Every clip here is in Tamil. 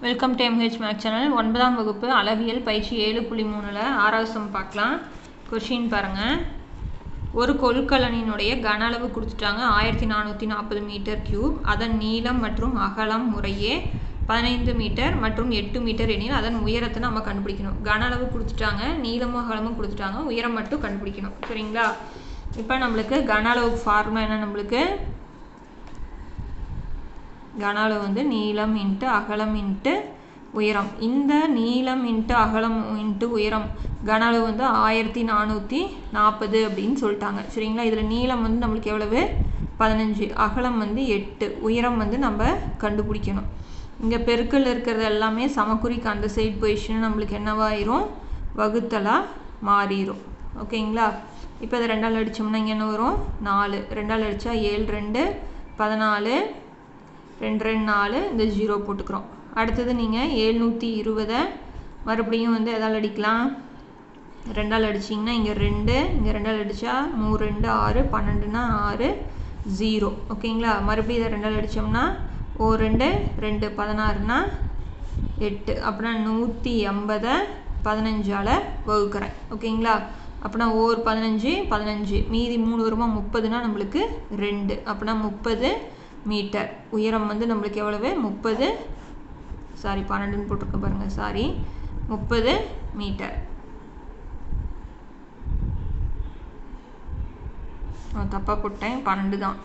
Welcome to MH maths channel. 9ஆம் வகுப்பு அளவியல் பயிற்சி 7.3ல் 6வது சம் பார்க்கலாம். கொஷின் பாருங்கள். ஒரு கொள்கலனினுடைய கன அளவு கொடுத்துட்டாங்க 1440 மீட்டர் கியூப். அதன் நீளம் மற்றும் அகலம் முறையே 15 மீட்டர் மற்றும் 8 மீட்டர் எனில் அதன் உயரத்தை நம்ம கண்டுபிடிக்கணும். கன அளவு கொடுத்துட்டாங்க, நீளமும் அகலமும் கொடுத்துட்டாங்க, உயரம் மட்டும் கண்டுபிடிக்கணும். சரிங்களா? இப்போ நம்மளுக்கு கன அளவுக்கு ஃபார்முலா என்ன? நம்மளுக்கு கன அளவு வந்து நீளம் இன்ட்டு அகலம் இன்ட்டு உயரம். இந்த நீளம் இன்ட்டு அகலம் இன்ட்டு உயரம் கன அளவு வந்து 1440 அப்படின்னு சொல்லிட்டாங்க. சரிங்களா? இதில் நீளம் வந்து நம்மளுக்கு எவ்வளவு? 15, அகலம் வந்து 8, உயரம் வந்து நம்ம கண்டுபிடிக்கணும். இங்கே பெருக்கல் இருக்கிறது எல்லாமே சமக்குறிக்கு அந்த சைடு பொசிஷன் நம்மளுக்கு என்னவாயிரும்? வகுத்தலாக மாறிடும். ஓகேங்களா? இப்போ இதை 2ஆல் அடித்தோம்னா இங்கே என்ன வரும்? 4. 2ஆல் அடித்தா 7 2 14, 2 2 4, இந்த 0 போட்டுக்கிறோம். அடுத்தது நீங்கள் 720 மறுபடியும் வந்து எதால் அடிக்கலாம்? 2ஆல் அடிச்சிங்கன்னா இங்கே 2, இங்கே 2ஆல் அடித்தா 3 2 6, 12னா 6 0. ஓகேங்களா? மறுபடியும் இதை 2ஆல் அடித்தோம்னா 2 2 16னா 8. அப்படின்னா 180 15ஆல் வகுக்கிறேன். ஓகேங்களா? அப்படின்னா 15 15, மீதி 3 வருமா? 30னா நம்மளுக்கு 2. அப்படின்னா 30 மீட்டர். உயரம் வந்து நம்மளுக்கு எவ்வளவு? 30, சாரி 12ன்னு போட்டிருக்க பாருங்க, சாரி 30 மீட்டர். தப்பாக போட்டேன், 12 தான்.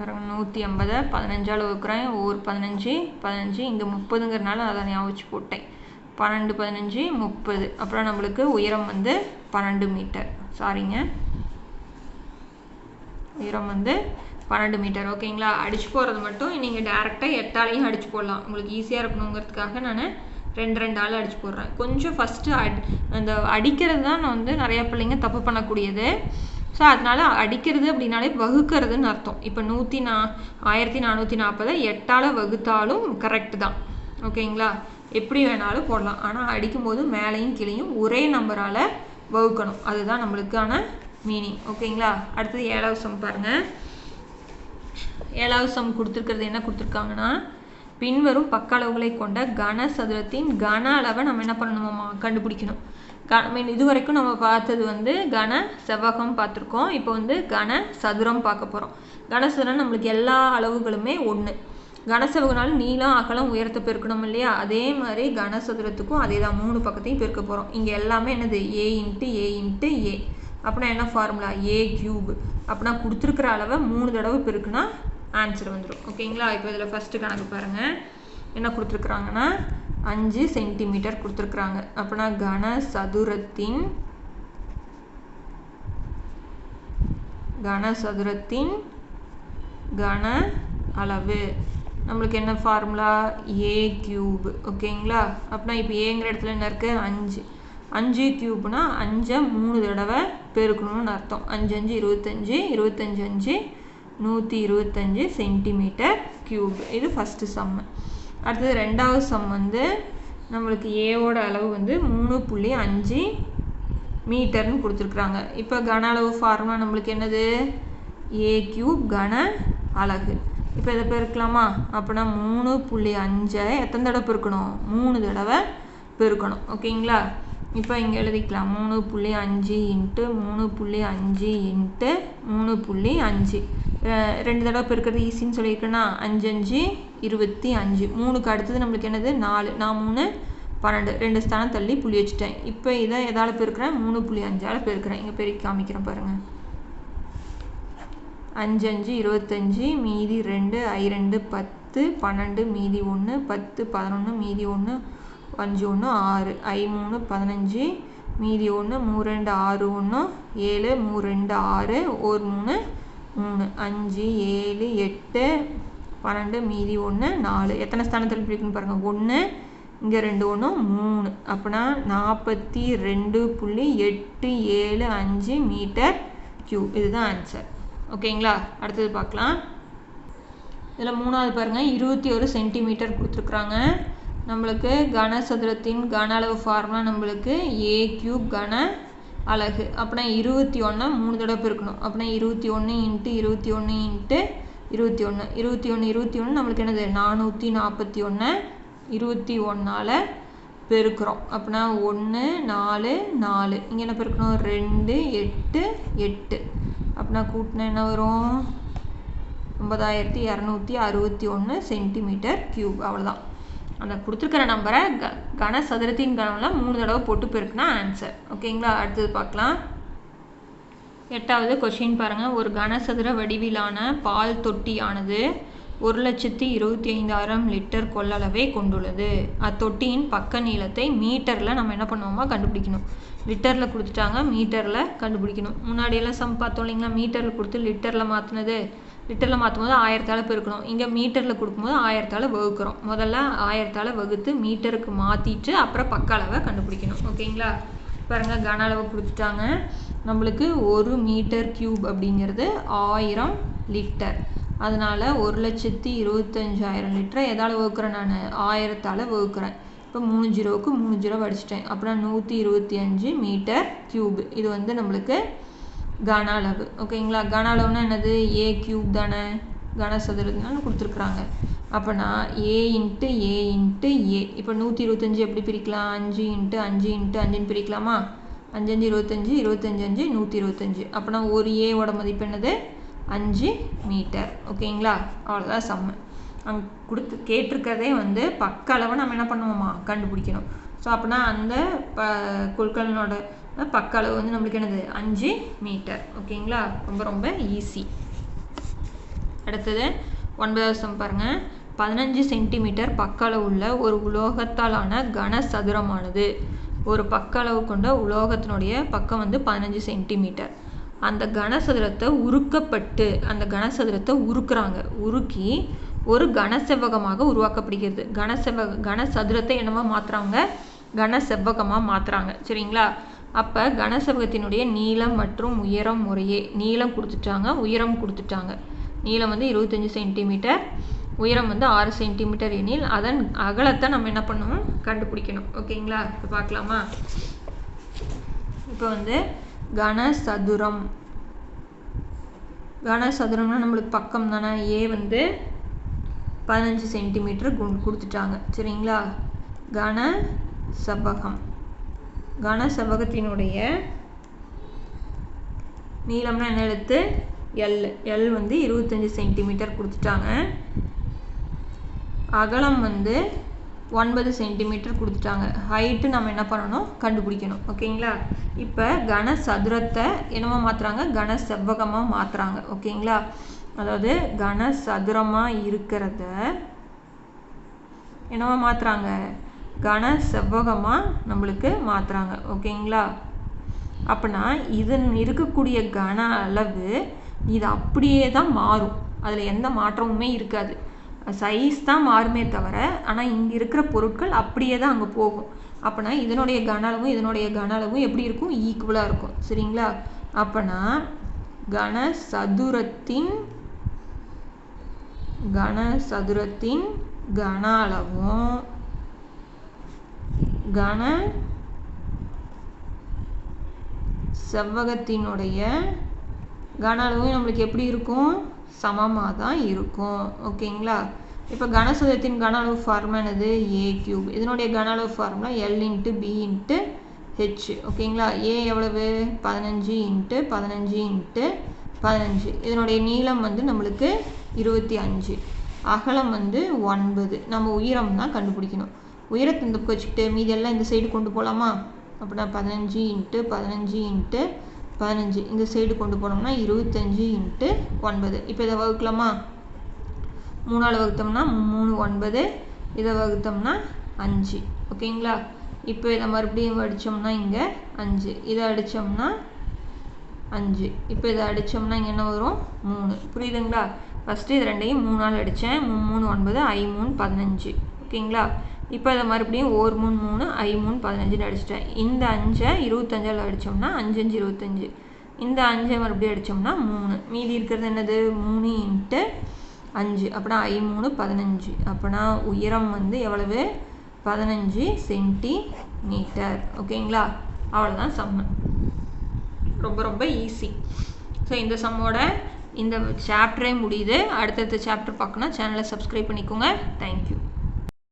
180 15ஆல் வகுக்கிறேன். 15 15, இங்கே 30ங்கிறதுனால அதை ஞாபகம் வச்சு போட்டேன். 12 15 30. அப்புறம் நம்மளுக்கு உயரம் வந்து 12 மீட்டர். சாரிங்க, உயரம் வந்து 12 மீட்டர். ஓகேங்களா? அடிச்சு போகிறது மட்டும் நீங்கள் டேரெக்டாக 8ஆலையும் அடிச்சு போடலாம். உங்களுக்கு ஈஸியாக இருக்கணுங்கிறதுக்காக நான் 2 2ஆல் அடிச்சு போடுறேன். கொஞ்சம் ஃபஸ்ட்டு அந்த அடிக்கிறது தான் நான் வந்து நிறையா பிள்ளைங்க தப்பு பண்ணக்கூடியது. ஸோ அதனால் அடிக்கிறது அப்படின்னாலே வகுக்கிறதுன்னு அர்த்தம். இப்போ 1440 8ஆல் வகுத்தாலும் கரெக்டு தான். ஓகேங்களா? எப்படி வேணாலும் போடலாம். ஆனால் அடிக்கும்போது மேலேயும் கீழேயும் ஒரே நம்பரால் வகுக்கணும். அதுதான் நம்மளுக்கான மீனிங். ஓகேங்களா? அடுத்தது 7வது சம் பாருங்கள். 7வது சம் கொடுத்துருக்கிறது என்ன கொடுத்துருக்காங்கன்னா, பின்வரும் பக்க அளவுகளை கொண்ட கன சதுரத்தின் கன அளவை நம்ம என்ன பண்ணணுமாம்மா? கண்டுபிடிக்கணும். இது வரைக்கும் நம்ம பார்த்தது வந்து கன செவ்வகம் பார்த்துருக்கோம். இப்போ வந்து கன சதுரம் பார்க்க போகிறோம். கனசதுரம் நம்மளுக்கு எல்லா அளவுகளுமே ஒன்று. கனசெவ்வகனாலும் நீளம் அகலம் உயரத்தை பெருக்கணும் இல்லையா? அதே மாதிரி கனசதுரத்துக்கும் அதே தான், 3 பக்கத்தையும் பெருக்க போகிறோம். இங்கே எல்லாமே என்னது? a into a into a. அப்படின்னா என்ன ஃபார்முலா? a cube. அப்படின்னா கொடுத்துருக்கிற அளவை 3 தடவை பெருக்குனா ஆன்சர் வந்துடும். ஓகேங்களா? இப்போ இதில் ஃபஸ்ட்டு கணக்கு பாருங்கள். என்ன கொடுத்துருக்குறாங்கன்னா 5 சென்டிமீட்டர் கொடுத்துருக்குறாங்க. அப்படின்னா கனசதுரத்தின் கன அளவு நம்மளுக்கு என்ன ஃபார்முலா? a cube. ஓகேங்களா? அப்படின்னா இப்போ ஏங்கிற இடத்துல என்ன இருக்குது? 5. 5 கியூப்னா 5 3 தடவை பெருக்கணும்னு அர்த்தம். 5 5 25, 25 5 125 சென்டிமீட்டர் கியூப். இது ஃபஸ்ட்டு சம்மு. அடுத்தது 2வது சம் வந்து நம்மளுக்கு ஏவோட அளவு வந்து 3.5 மீட்டர்னு கொடுத்துருக்குறாங்க. இப்போ கன அளவு ஃபார்முலா நம்மளுக்கு என்னது? a கியூப் கன அலகு. இப்போ இதை பெருக்கலாமா? அப்படின்னா 3.5 எத்தனை தடவை பெருக்கணும்? 3 தடவை பெருக்கணும். ஓகேங்களா? இப்போ இங்கே எழுதிக்கலாம் 3.5 இன்ட்டு 3.5 இன்ட்டு 3.5. 2 தடவை பெருக்கிறது ஈஸின்னு சொல்லியிருக்கேன்னா 5 5 25. 3க்கு அடுத்தது நம்மளுக்கு என்னது? 4. நான் 3 12, 2 ஸ்தானம் தள்ளி புள்ளி வச்சுட்டேன். இப்போ இதை எதால் பெருக்கிறேன்? 3.5ஆல் பெருக்கிறேன். இங்கே பெருக்கி காமிக்கிறேன் பாருங்கள். 5 5 25, மீதி 2, I 2 10, 12 மீதி 1, 10 11 மீதி 1, 5 1 6, I 3 15 மீதி 1, 3 2 6 1 7, 3 2 6, 1 3 3, 5 7 8 12 மீதி 1 4. எத்தனை ஸ்தானத்தில் பிடிக்கணும் பாருங்கள்? 1, இங்கே 2 1 3. அப்படின்னா 42.875 மீட்டர் கியூப். இதுதான் ஆன்சர். ஓகேங்களா? அடுத்தது பார்க்கலாம். இதில் 3வது பாருங்கள். 21 சென்டிமீட்டர் கொடுத்துருக்குறாங்க. நம்மளுக்கு கனசதுரத்தின் கன அளவு ஃபார்முலா நம்மளுக்கு a கியூப் கன அலகு. அப்படின்னா 21 3 தடவை பெருக்கணும். அப்படின்னா 21 இன்ட்டு 21 இன்ட்டு 21 21 நம்மளுக்கு என்னது 441 21ஆல் பெருக்கிறோம். அப்படின்னா 1 4 4 இங்கே என்ன பெருக்கணும் 2 8 8 அப்படின்னா கூட்டினா என்ன வரும் 9261 சென்டிமீட்டர் கியூப். அவ்வளோதான். அந்த கொடுத்துருக்கிற நம்பரை கனசதுரத்தின் கனவில் 3 தடவை போட்டு பெருக்குனா ஆன்சர். ஓகேங்களா? அடுத்தது பார்க்கலாம். 8வது கொஸ்டின் பாருங்கள். ஒரு கனசதுர வடிவிலான பால் தொட்டியானது 1,25,000 லிட்டர் கொள்ளளவை கொண்டுள்ளது. அத்தொட்டியின் பக்க நீளத்தை மீட்டரில் நம்ம என்ன பண்ணுவோமா கண்டுபிடிக்கணும். லிட்டரில் கொடுத்துட்டாங்க, மீட்டரில் கண்டுபிடிக்கணும். முன்னாடியெல்லாம் சம் பார்த்தோம் இல்லைங்களா, மீட்டரில் கொடுத்து லிட்டரில் மாற்றினது. லிட்டரில் மாற்றும் போது 1000ஆல் பெருக்கணும். இங்கே மீட்டரில் கொடுக்கும்போது 1000ஆல் வகுக்கிறோம். முதல்ல 1000ஆல் வகுத்து மீட்டருக்கு மாற்றிட்டு அப்புறம் பக்க அளவை கண்டுபிடிக்கணும். ஓகேங்களா? பாருங்கள், கன அளவு கொடுத்துட்டாங்க. நம்மளுக்கு 1 மீட்டர் கியூப் அப்படிங்கிறது 1000 லிட்டர். அதனால் 1,25,000 லிட்டரை எதால் வகுக்கிறேன் நான் 1000ஆல் வகுக்கிறேன். இப்போ 3 ஜீரோவுக்கு 3 ஜீரோ அடிச்சிட்டேன். அப்புறம் 125 மீட்டர் கியூப். இது வந்து நம்மளுக்கு கன அளவு. ஓகேங்களா? கன அளவுனா என்னது ஏ கியூப் தானே, கனசதுரம்னு கொடுத்துருக்குறாங்க. அப்போனா ஏ இன்ட்டு ஏ இன்ட்டு ஏ. இப்போ 125 எப்படி பிரிக்கலாம் 5 இன்ட்டு 5 இன்ட்டு 5ன்னு பிரிக்கலாமா. 5 5 25 25 5 125. அப்போனா ஒரு ஏவோட மதிப்பு என்னது 5 மீட்டர். ஓகேங்களா? அவ்வளோதான் சம்மு. அங்கே கேட்டிருக்கிறதே வந்து பக்க அளவை நம்ம என்ன பண்ணுவோமா கண்டுபிடிக்கணும். ஸோ அப்படின்னா அந்த கொள்கலனோட பக்க அளவு வந்து நம்மளுக்கு என்னது 5 மீட்டர். ஓகேங்களா? ரொம்ப ரொம்ப ஈஸி. அடுத்தது 9வது சம் பாருங்கள். 15 சென்டிமீட்டர் பக்க அளவு உள்ள ஒரு உலோகத்தாலான கனசதுரமானது ஒரு பக்க அளவு கொண்ட உலோகத்தினுடைய பக்கம் வந்து 15 சென்டிமீட்டர். அந்த கனசதுரத்தை உருக்கப்பட்டு அந்த கனசதுரத்தை உருக்குறாங்க. உருக்கி ஒரு கனசெவ்வகமாக உருவாக்கப்படுகிறது. கனசதுரத்தை என்னமா மாற்றுறாங்க கனசெவ்வகமாக மாற்றுறாங்க. சரிங்களா? அப்போ கனசெவ்வகத்தினுடைய நீளம் மற்றும் உயரம் முறையே நீளம் கொடுத்துட்டாங்க, உயரம் கொடுத்துட்டாங்க. நீளம் வந்து 25 சென்டிமீட்டர், உயரம் வந்து 6 சென்டிமீட்டர் எனில் அதன் அகலத்தை நம்ம என்ன பண்ணுவோம் கண்டுபிடிக்கணும். ஓகேங்களா? இப்போ பார்க்கலாமா. இப்போ வந்து கனசதுரம் கனசதுரம்னா நம்மளுக்கு பக்கம் தானே. ஏ வந்து 15 சென்டிமீட்டர் கொடுத்துட்டாங்க. சரிங்களா? கனசெவ்வகத்தினுடைய நீளம்னா என்ன எழுத்து எல். எல் வந்து 25 சென்டிமீட்டர் கொடுத்துட்டாங்க. அகலம் வந்து 9 சென்டிமீட்டர் கொடுத்துட்டாங்க. ஹைட்டு நம்ம என்ன பண்ணணும் கண்டுபிடிக்கணும். ஓகேங்களா? இப்போ கனசதுரத்தை என்னவா மாற்றுறாங்க கனசெவ்வகமாக மாற்றுறாங்க. ஓகேங்களா? அதாவது கனசதுரமாக இருக்கிறத என்னவா மாற்றுறாங்க கனசெவ்வகமாக நம்மளுக்கு மாற்றுறாங்க. ஓகேங்களா? அப்படின்னா இது இருக்கக்கூடிய கன அளவு இது அப்படியே தான் மாறும். அதில் எந்த மாற்றமுமே இருக்காது. சைஸ் தான் மாறுமே தவிர ஆனால் இங்கே இருக்கிற பொருட்கள் அப்படியே தான் அங்கே போகும். அப்போனா இதனுடைய கன அளவும் இதனுடைய கன அளவும் எப்படி இருக்கும் ஈக்குவலாக இருக்கும். சரிங்களா? அப்போனா கனசதுரத்தின் கன அளவும் கனசெவ்வகத்தினுடைய கன அளவும் நம்மளுக்கு எப்படி இருக்கும் சமமாக தான் இருக்கும். ஓகேங்களா? இப்போ கனசதுரத்தின் கன அளவு ஃபார்முலா என்னது ஏ கியூப். இதனுடைய கன அளவு formula L into B into H. ஓகேங்களா? ஏ எவ்வளவு 15 இன்ட்டு 15 இன்ட்டு 15. இதனுடைய நீளம் வந்து நம்மளுக்கு 25, அகலம் வந்து 9. நம்ம உயரம் தான் கண்டுபிடிக்கணும். உயரத்தை இந்த பக்கம் வச்சுக்கிட்டு மீதெல்லாம் இந்த சைடு கொண்டு போகலாமா. அப்படின்னா 15 இன்ட்டு 15 இன்ட்டு 15 இந்த சைடு கொண்டு போனோம்னா 25 இன்ட்டு 9. இப்போ இதை வகுக்கலாமா. 3ஆல் வகுத்தோம்னா 3 9, இதை வகுத்தோம்னா 5. ஓகேங்களா? இப்போ இதை மறுபடியும் அடித்தோம்னா இங்கே 5, இதை அடித்தோம்னா 5. இப்போ இதை அடித்தோம்னா இங்கே என்ன வரும் 3. புரியுதுங்களா? ஃபஸ்ட்டு இது ரெண்டையும் 3ஆல் அடித்தேன். 3 3 9, I 3 15. ஓகேங்களா? இப்போ இதை மறுபடியும் 1 3 3 I 3 15 அடிச்சிட்டேன். இந்த 5ஐ 25ஆல் அடித்தோம்னா 5 5 25. இந்த 5ஐ மறுபடியும் அடித்தோம்னா 3. மீதி இருக்கிறது என்னது 3 இன்ட்டு 5. அப்படின்னா I 3 15. அப்படின்னா உயரம் வந்து எவ்வளவு 15 சென்டிமீட்டர். ஓகேங்களா? அவ்வளோதான் சம்மு. ரொம்ப ரொம்ப ஈஸி. ஸோ இந்த சம்மோட இந்த சாப்டரே முடியுது. அடுத்தடுத்த சாப்டர் பார்க்கணும். சேனலை சப்ஸ்கிரைப் பண்ணிக்கோங்க. தேங்க்யூ.